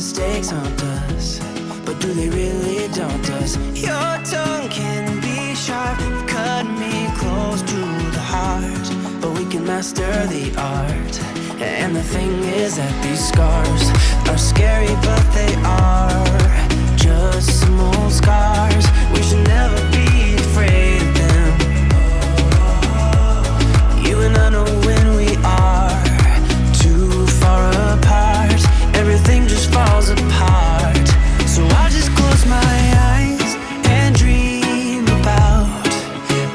mistakes haunt us, but do they really daunt us? Your tongue can be sharp, cut me close to the heart, but we can master the art. And the thing is that these scars are scary, but they are just some old scars. We should never be afraid of them. You and I know when we are too far apart, everything just falls apart. So I just close my eyes and dream about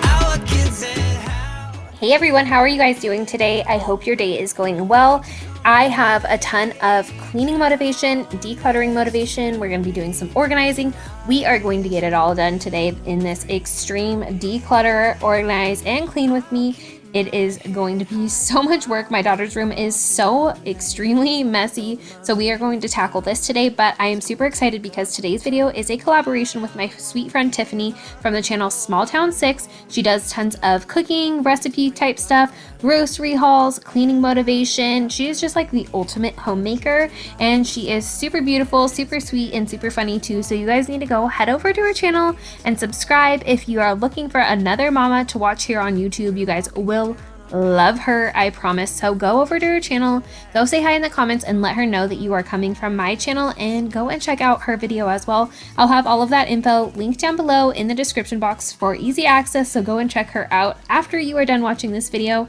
our kids and how. Hey everyone, how are you guys doing today? I hope your day is going well. I have a ton of cleaning motivation, decluttering motivation. We're going to be doing some organizing. We are going to get it all done today in this extreme declutter, organize, and clean with me. It is going to be so much work. My daughter's room is so extremely messy, so we are going to tackle this today, but I am super excited because today's video is a collaboration with my sweet friend Tiffany from the channel Small Town 6. She does tons of cooking, recipe type stuff, grocery hauls, cleaning motivation. She is just like the ultimate homemaker, and she is super beautiful, super sweet, and super funny too. So you guys need to go head over to her channel and subscribe if you are looking for another mama to watch here on YouTube. You guys will love her, I promise. So go over to her channel, go say hi in the comments, and let her know that you are coming from my channel, and go and check out her video as well. I'll have all of that info linked down below in the description box for easy access, so go and check her out after you are done watching this video.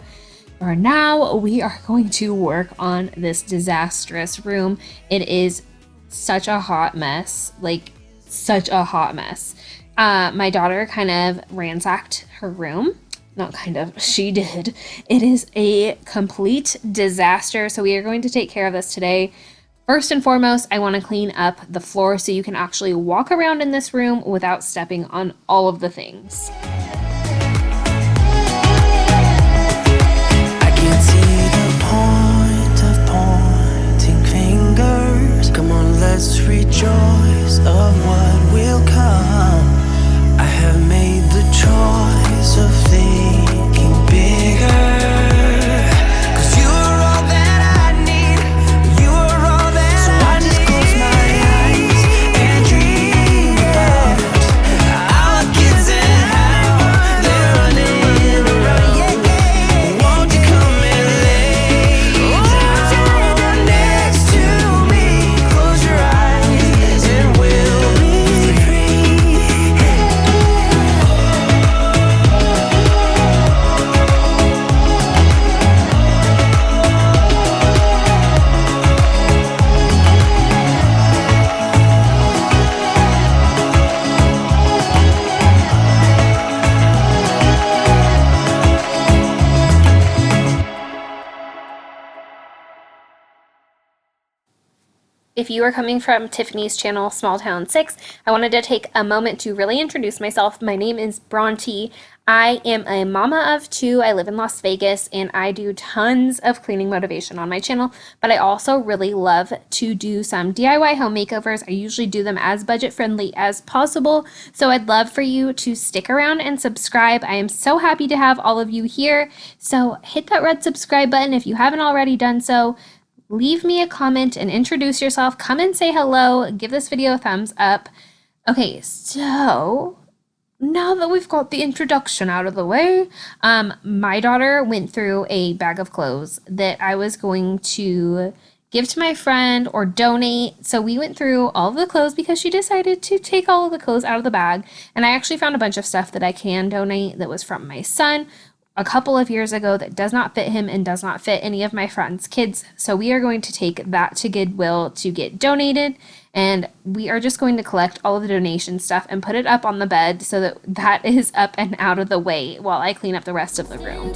For now, we are going to work on this disastrous room. It is such a hot mess, like such a hot mess. My daughter kind of ransacked her room. Not kind of, she did. It is a complete disaster, so we are going to take care of this today. First and foremost, I want to clean up the floor so you can actually walk around in this room without stepping on all of the things. I can't see the point of pointing fingers. Come on, let's rejoice of what will come. I have made the choice of thinking bigger. 'Cause you are all that I need. You are all that so I just close my eyes and dream about our kids and how they're running around. Won't you come and lay down next to me? Close your eyes and we'll be free. If you are coming from Tiffany's channel, Small Town 6, I wanted to take a moment to really introduce myself. My name is Bronte. I am a mama of two. I live in Las Vegas, and I do tons of cleaning motivation on my channel, but I also really love to do some DIY home makeovers. I usually do them as budget friendly as possible, so I'd love for you to stick around and subscribe. I am so happy to have all of you here, so hit that red subscribe button if you haven't already done so. Leave me a comment and introduce yourself. Come and say hello. Give this video a thumbs up. Okay, so now that we've got the introduction out of the way, my daughter went through a bag of clothes that I was going to give to my friend or donate. So we went through all of the clothes because she decided to take all of the clothes out of the bag. And I actually found a bunch of stuff that I can donate that was from my son a couple of years ago that does not fit him and does not fit any of my friends' kids. So we are going to take that to Goodwill to get donated, and we are just going to collect all of the donation stuff and put it up on the bed so that that is up and out of the way while I clean up the rest of the room.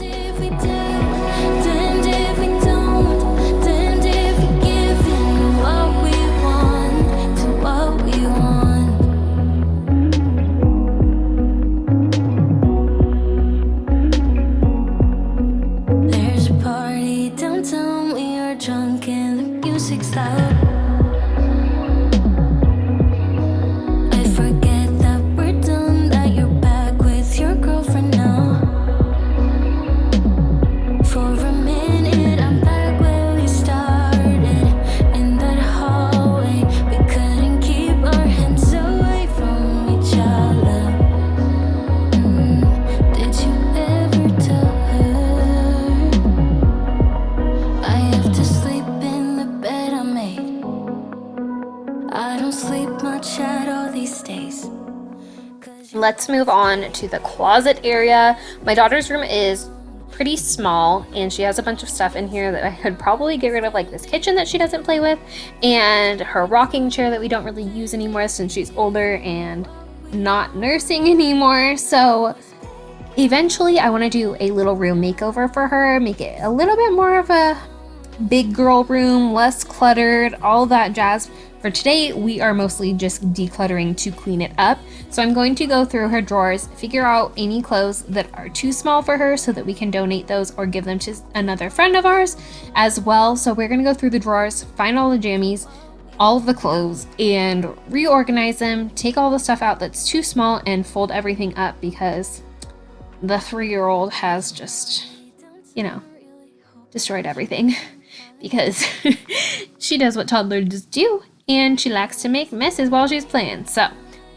Drunk and the music's loud. I forget that we're done, that you're back with your girlfriend now. don't sleep much at all these days. Let's move on to the closet area. My daughter's room is pretty small and she has a bunch of stuff in here that I could probably get rid of, like this kitchen that she doesn't play with and her rocking chair that we don't really use anymore since she's older and not nursing anymore. So eventually I want to do a little room makeover for her, make it a little bit more of a big girl room, less cluttered, all that jazz. For today, we are mostly just decluttering to clean it up. So I'm going to go through her drawers, figure out any clothes that are too small for her so that we can donate those or give them to another friend of ours as well. So we're gonna go through the drawers, find all the jammies, all of the clothes, and reorganize them, take all the stuff out that's too small and fold everything up because the 3-year-old has just, destroyed everything because she does what toddlers do. And she likes to make messes while she's playing. So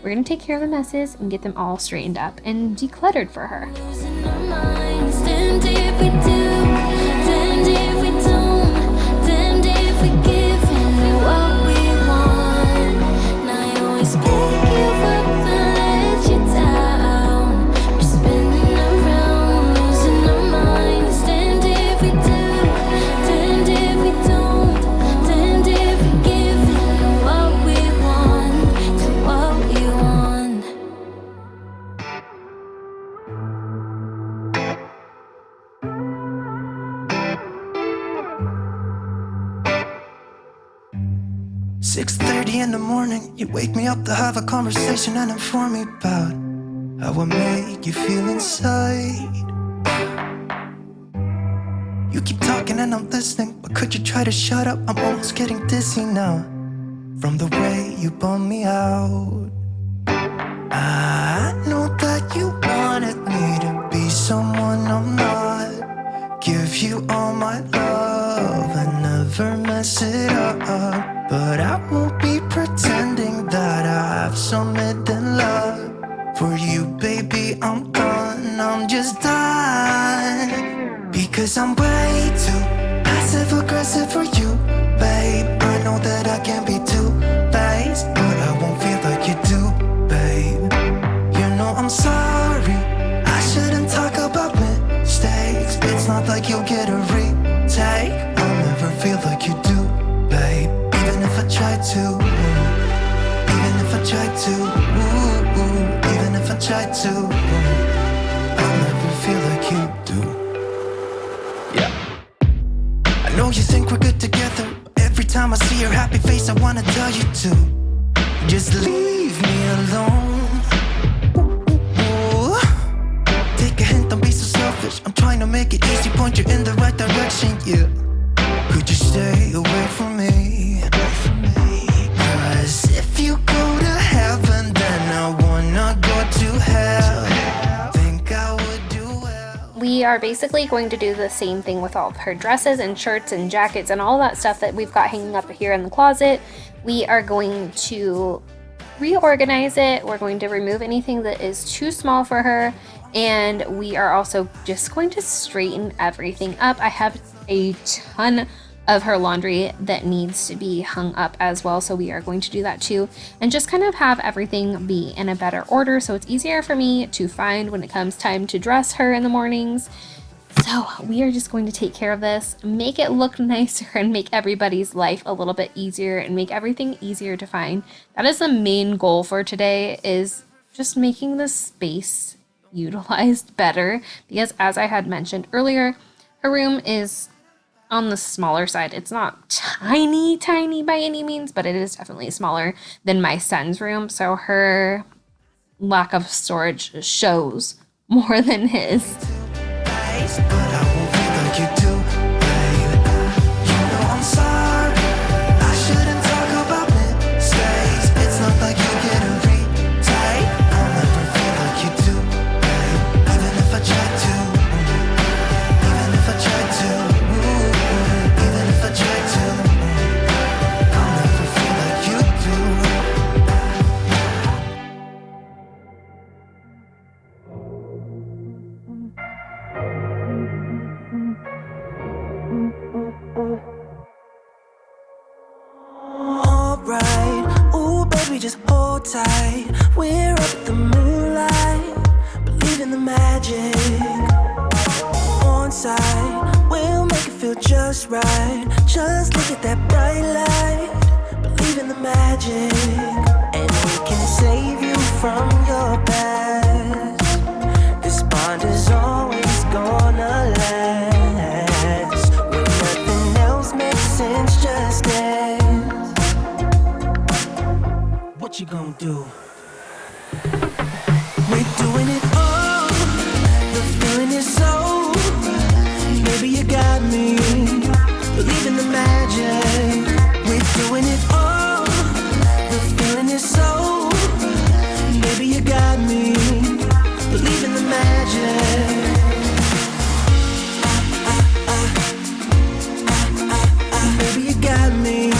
we're gonna take care of the messes and get them all straightened up and decluttered for her. Losing our minds, damned if we do, damned if we don't, damned if we give in what we want. And I always pick you up and let you down. We're spinning around, losing our minds, damned if we do, damned if we don't, damned if we give in what we want to what we want. 6:30 in the morning, you wake me up to have a conversation and inform me about how I make you feel inside. You keep talking and I'm listening, but could you try to shut up? I'm almost getting dizzy now from the way you bum me out. I know that you wanted me to be someone I'm not, give you all my love and never mess it up. But I won't be pretending that I have some hidden love for you, baby. I'm done, I'm just done. Because I'm way too passive aggressive for you, babe. I know that I can be too faced, but I won't feel like you do, babe. You know I'm sorry, I shouldn't talk about mistakes. It's not like you'll get a retake. I'll never feel like you do, babe. Even if I try to, even if I try to, even if I try to, I'll never feel like you do. Yeah. I know you think we're good together. Every time I see your happy face, I wanna tell you to just leave me alone. Ooh. Take a hint, don't be so selfish. I'm trying to make it easy, point you in the right direction, yeah. Could you stay away from me? Cause if you go to heaven, then I wanna go to hell. Think I would do well. We are basically going to do the same thing with all of her dresses and shirts and jackets and all that stuff that we've got hanging up here in the closet. We are going to reorganize it. We're going to remove anything that is too small for her. And we are also just going to straighten everything up. I have a ton of her laundry that needs to be hung up as well, so we are going to do that too and just kind of have everything be in a better order so it's easier for me to find when it comes time to dress her in the mornings. So we are just going to take care of this, make it look nicer and make everybody's life a little bit easier and make everything easier to find. That is the main goal for today, is just making the space utilized better, because as I had mentioned earlier, her room is on the smaller side. It's not tiny by any means, but it is definitely smaller than my son's room. So her lack of storage shows more than his. we just hold tight. We're up at the moonlight, believe in the magic. On side, we'll make it feel just right. Just look at that bright light, believe in the magic. And we can save you from your past. This bond is always gonna last. When nothing else makes sense, just dance. What you gonna do? We're doing it all. The feeling is so. Maybe you got me. Believe in the magic. We're doing it all. The feeling is so. Maybe you got me. Believe in the magic. Maybe you got me.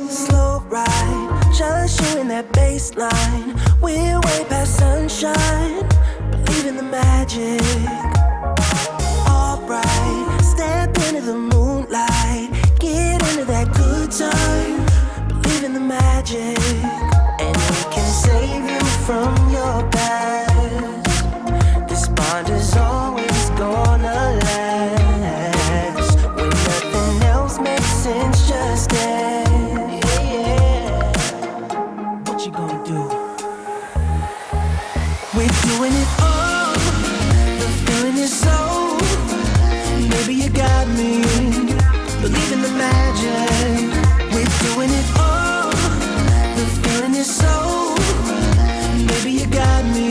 Slow ride, just you in that baseline. We're way past sunshine. Believe in the magic. Alright, step into the moonlight. Get into that good time. Believe in the magic. And we can save you from your past. This bond is always gonna last. When nothing else makes sense, just dance. Yeah. What you gonna do? We're doing it all. The feeling is so. Maybe you got me. Believe in the magic. We're doing it all. The feeling is so. Maybe you got me.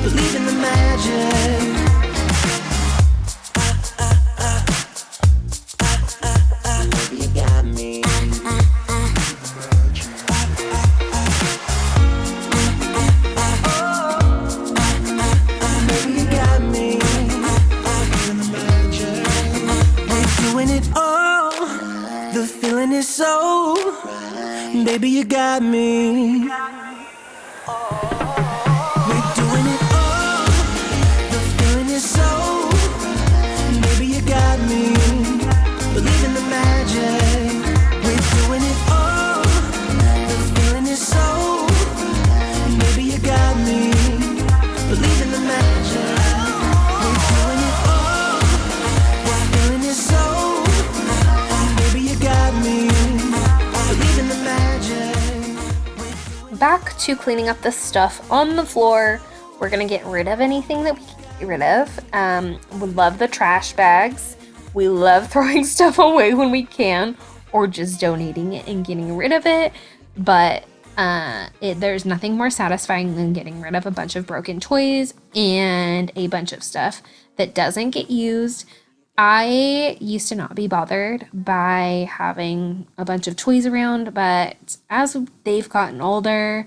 Believe in the magic. Maybe you got me. Maybe you got me. We're doing it all. The feeling is so. Baby, you got me. We're doing it all. The feeling is so. Baby, you got me. Believe in the magic. We're doing it all. The feeling is so. Baby, you got me. Believe in the magic. We're doing it all. The feeling is so. Baby, you got me. Believe in the magic. Back to cleaning up the stuff on the floor. We're gonna get rid of anything that we can get rid of. We love the trash bags. We love throwing stuff away when we can, or just donating it and getting rid of it. But there's nothing more satisfying than getting rid of a bunch of broken toys and a bunch of stuff that doesn't get used. I used to not be bothered by having a bunch of toys around, but as they've gotten older,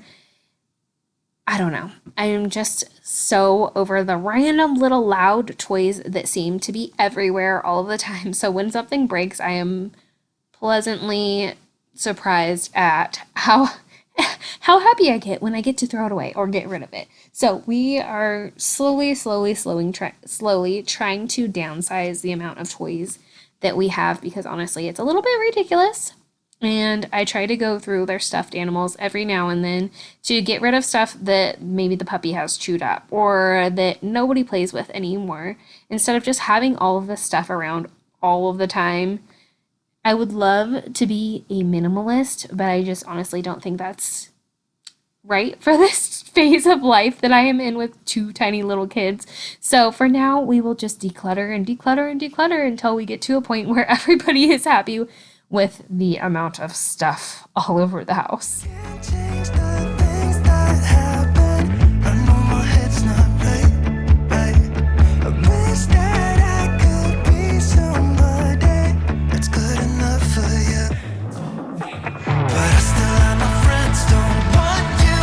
I don't know. I am just so over the random little loud toys that seem to be everywhere all of the time. So when something breaks, I am pleasantly surprised at how happy I get when I get to throw it away or get rid of it. So we are slowly trying to downsize the amount of toys that we have, because honestly, it's a little bit ridiculous. And I try to go through their stuffed animals every now and then to get rid of stuff that maybe the puppy has chewed up or that nobody plays with anymore, instead of just having all of this stuff around all of the time. I would love to be a minimalist, but I just honestly don't think that's right for this phase of life that I am in with two tiny little kids. So for now, we will just declutter and declutter and declutter until we get to a point where everybody is happy with the amount of stuff all over the house. Can't change the things that happen. I know my head's not right. I wish that I could be somebody that's good enough for you. But I still have my friends, don't want you.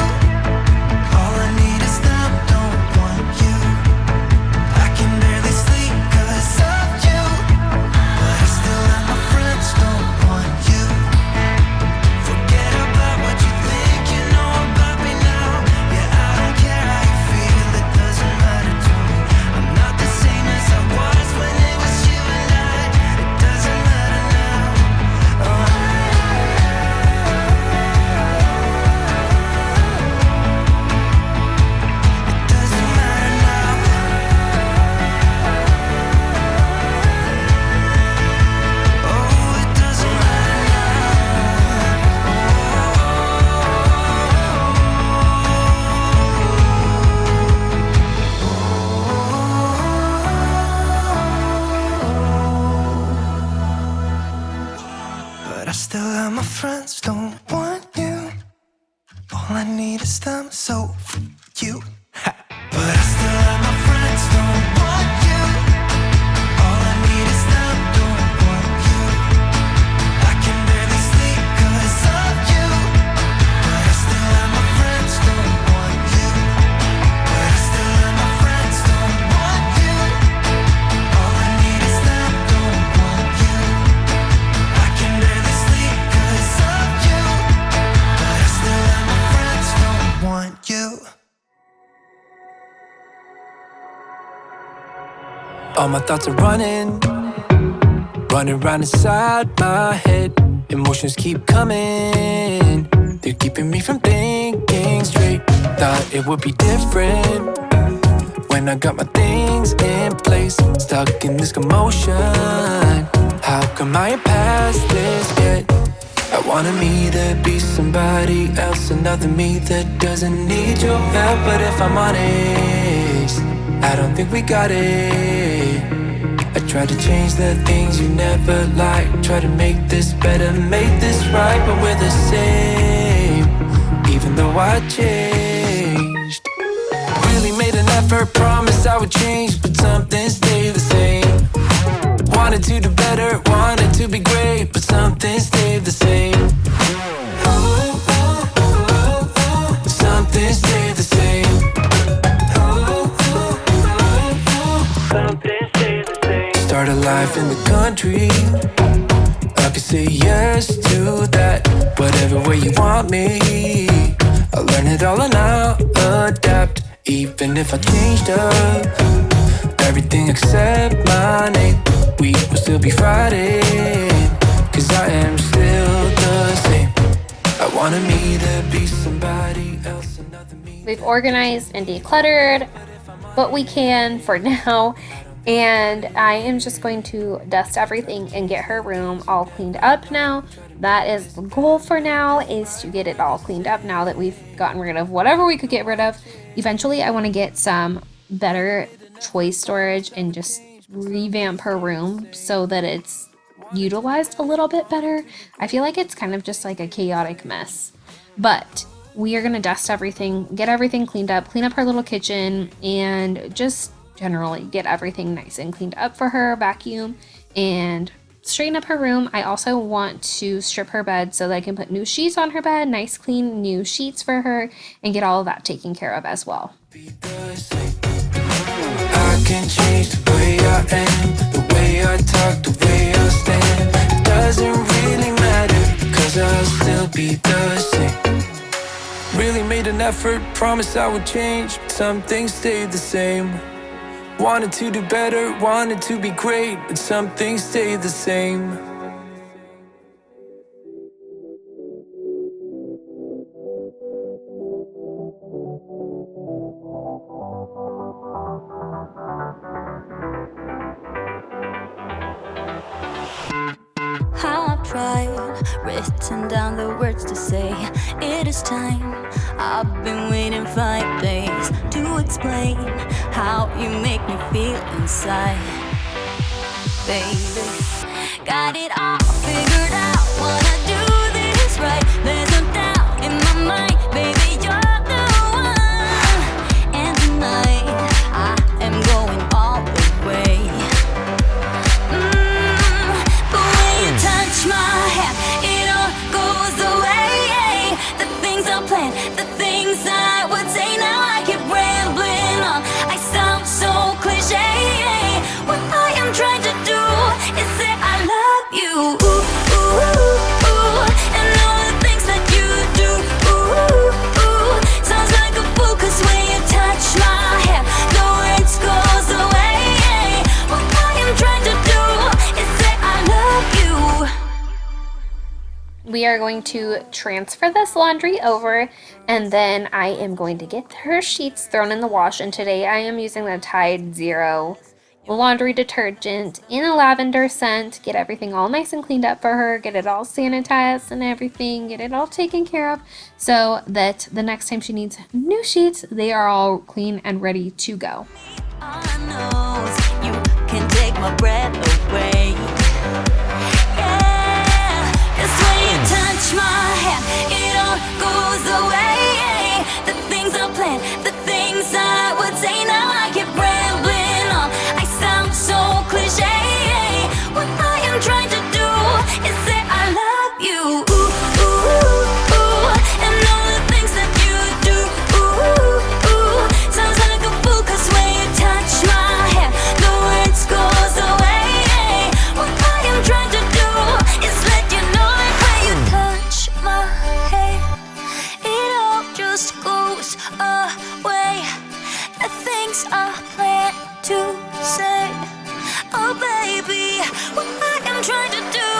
All I need is them, don't want you. I can barely sleep 'cause of you. But I still have my friends, don't want you. Forget about what you think of my friends don't want you. All I need is them, so you. But I still have my friends don't want you. All I need is them, don't want you. I can barely sleep 'cause of you. But I still have my friends don't want you. But I still have my friends don't want you. All I need is them, don't want you. I can barely sleep 'cause of you. But I still have my friends don't want you. All my thoughts are running round inside my head. Emotions keep coming, they're keeping me from thinking straight. Thought it would be different when I got my things in place. Stuck in this commotion, how come I ain't past this yet? I wanted me to be somebody else, another me that doesn't need your help. But if I'm honest, I don't think we got it. I try to change the things you never liked, try to make this better, make this right, but we're the same, even though I changed. Really made an effort, promised I would change, but something stayed the same. Wanted to do better, wanted to be great, but something stayed the same. Something stayed the same. Something stayed the same. Start a life in the country, I could say yes to that. Whatever way you want me, I'll learn it all and I'll adapt. Even if I changed up everything except my name, we will still be fighting, 'cause I am still the same. I wanted me to be somebody else, another me. We've organized and decluttered what we can for now, and I am just going to dust everything and get her room all cleaned up now. That is the goal for now, is to get it all cleaned up now that we've gotten rid of whatever we could get rid of. Eventually, I want to get some better toy storage and just revamp her room so that it's utilized a little bit better. I feel like it's kind of just like a chaotic mess. But we are going to dust everything, get everything cleaned up, clean up her little kitchen, and just generally get everything nice and cleaned up for her, vacuum, and straighten up her room. I also want to strip her bed so that I can put new sheets on her bed, nice clean new sheets for her, and get all of that taken care of as well. I can change the way I am, the way I talk, the way I stand. It doesn't really matter, 'cause I'll still be the same. Really made an effort, promised I would change, but some things stayed the same. Wanted to do better, wanted to be great, but some things stayed the same. I've tried, written down the words to say it is time. I've been waiting 5 days to explain how you make me feel inside. Baby, got it all figured out, wanna do this right. There's no doubt in my mind, baby, you're the one. And tonight, I am going all the way. The way you touch my hand, it all goes away. The things I planned, the things I would say, now I keep rambling on. I sound so cliche. What I am trying to do is say I love you. Ooh, ooh, ooh, ooh. And all the things that you do. Ooh, ooh, ooh. Sounds like a fool, 'cause when you touch my hair, the words goes away. What I am trying to do is say I love you. We are going to transfer this laundry over, and then I am going to get her sheets thrown in the wash. And today I am using the Tide Zero laundry detergent in a lavender scent. Get everything all nice and cleaned up for her, get it all sanitized and everything, get it all taken care of, so that the next time she needs new sheets, they are all clean and ready to go. I know you can take my breath away. Yeah, it's when you touch I'm trying to do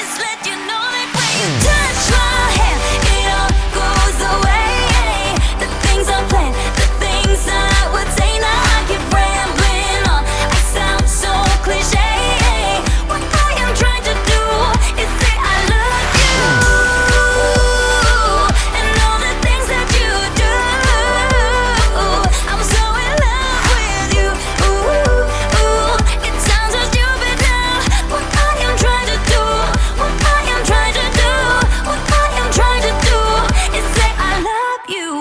is let you know that when you touch my hair, it all goes away. The things I planned, the things I would say, now I keep rambling on. I sound so cliche. What I am trying to do is say I love you, and all the things that you do. I'm so in love with you. It sounds so stupid now. What I am trying to do, what I am trying to do, what I am trying to do is say I love you.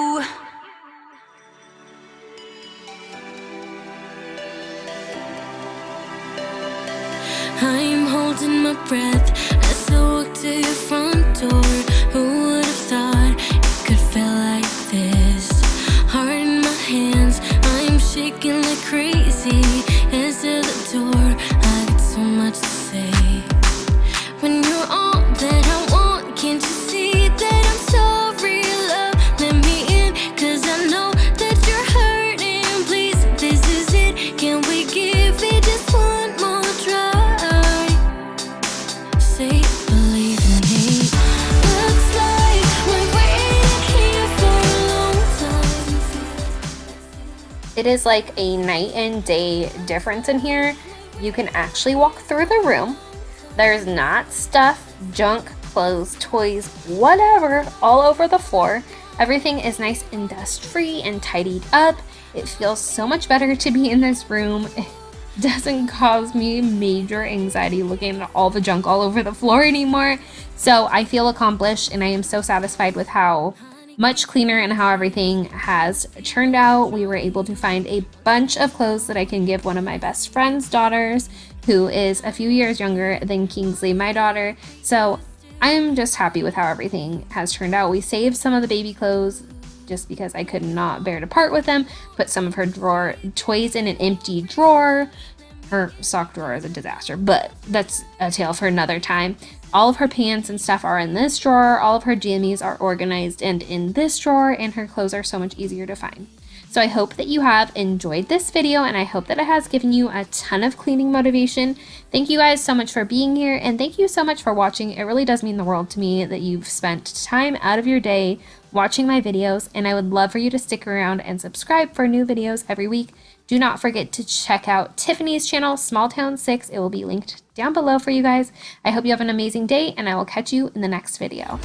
I'm holding my breath as I walk to your front door. Who would have thought it could feel like this? Heart in my hands, I'm shaking like crazy. Head to the door, I got so much to say. When you're all that I want, can't you see that I'm sorry, love? Let me in, 'cause I know that you're hurting. Please, this is it. Can we give it just one more try? Say believe in me. Looks like we're waiting here for a long time. It is like a night and day difference in here. You can actually walk through the room. There's not stuff, junk, clothes, toys, whatever, all over the floor. Everything is nice and dust-free and tidied up. It feels so much better to be in this room. It doesn't cause me major anxiety looking at all the junk all over the floor anymore. So I feel accomplished, and I am so satisfied with how much cleaner and how everything has turned out. We were able to find a bunch of clothes that I can give one of my best friend's daughters, who is a few years younger than Kingsley, my daughter. So I'm just happy with how everything has turned out. We saved some of the baby clothes just because I could not bear to part with them. Put some of her drawer toys in an empty drawer. Her sock drawer is a disaster, but that's a tale for another time. All of her pants and stuff are in this drawer. All of her jammies are organized and in this drawer, and her clothes are so much easier to find. So I hope that you have enjoyed this video, and I hope that it has given you a ton of cleaning motivation. Thank you guys so much for being here, and thank you so much for watching. It really does mean the world to me that you've spent time out of your day watching my videos, and I would love for you to stick around and subscribe for new videos every week. Do not forget to check out Tiffany's channel, Small Town 6. It will be linked down below for you guys. I hope you have an amazing day, and I will catch you in the next video.